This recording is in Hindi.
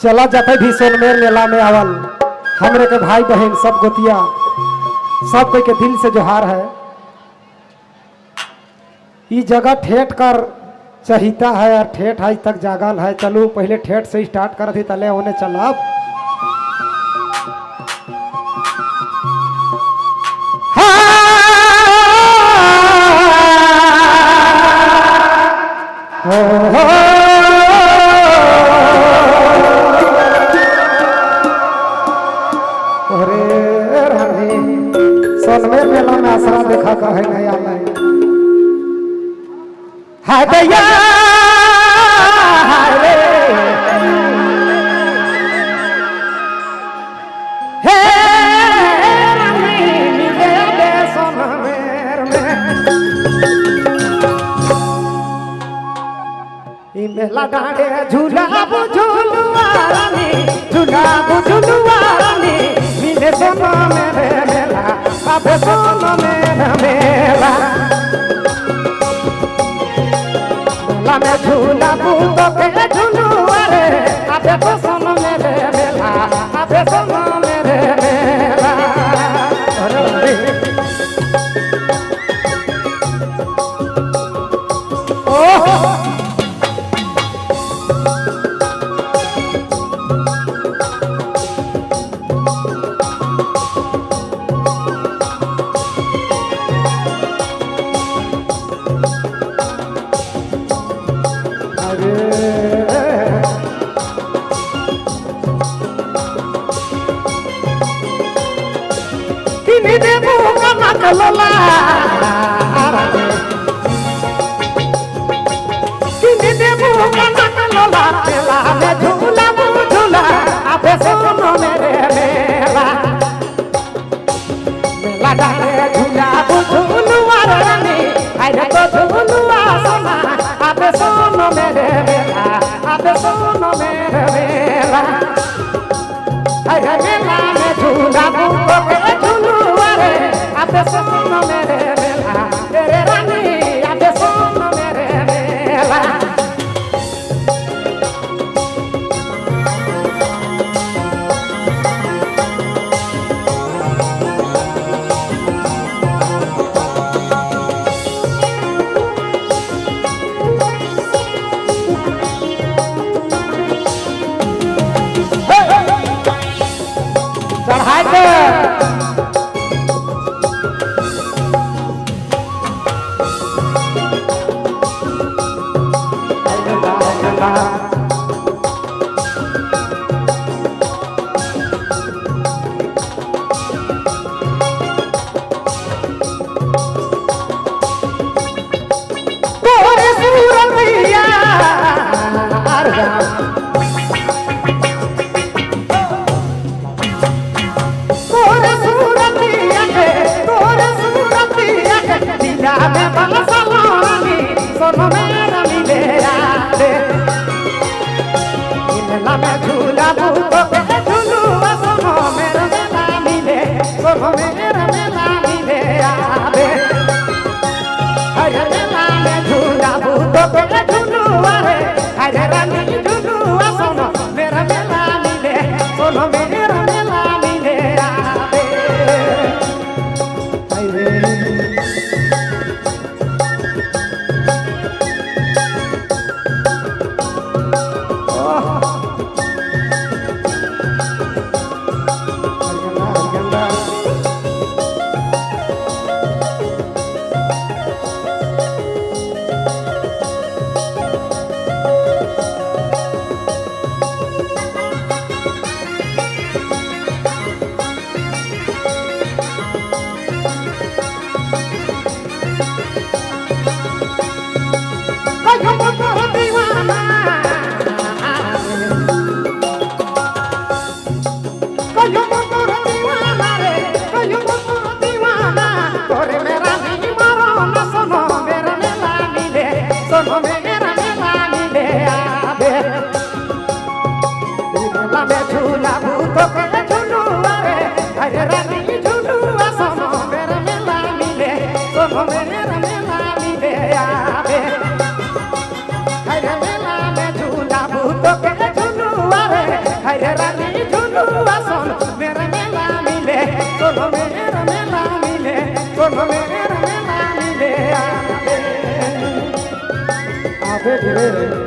चला जाते भी सोनमेर मेला में आवल हमरे के भाई बहन सब गोतिया सब कोई के दिल से जोहार है। ये जगह ठेठ कर चहिता है और ठेठ आज तक जागल है। चलो पहले ठेठ से स्टार्ट कर थी तले होने चलब। सोनमेर मेला में आसरा देखा कहे नहीं आला हाय दैया हाय रे हे रानी मिले दे सोनमेर में ई मेला डांडे झूला बुझुलुआ रानी झूला बुझुलुआ रानी मिले सोनमेर मेला अबे सोनमेर मेला मेला में झूला बूंदो के झूलुआ रे अबे तो सोनमेर मेला अबे सोनमेर मेला किनी दे मुका मकलोला किनी दे मुका मकलोला मेला में झूला झूला अबे सोनमेर मेला मेला डाले झूला झूलुआ रानी अरे तो झूलुआ सोना अबे सोनमेर मेला अबे सोनमेर मेला अरे मेला में झूला बूंदो के झूलुआ रे अबे सोनमेर मेला तेरे रानी अबे सोनमेर मेला चढ़ाई के तोरे सूरतिया में बलसलानी सोनमेर मिले आले मेला में झूला बूंदो के झूलुआ सोनमेर मेला मिले सोनमेर मेला मिले आले अरे मेला में झूला बूंदो के झूलुआ रे अरे रानी झूलुआ सोनमेर मेला मिले सोनमेर मेला मिले आले झूला भूतो के झूलुआ रे अरे रानी झूलुआ सोनमेर मेला मिले सोनमेर मेला मिले आवे अरे मेला में झूला भूतो के झूलुआ रे झुलू आसन मेरा मेला मिले कोनो मेरा मेला मिले कोनो मेरा मेला मिले आबे आबे रे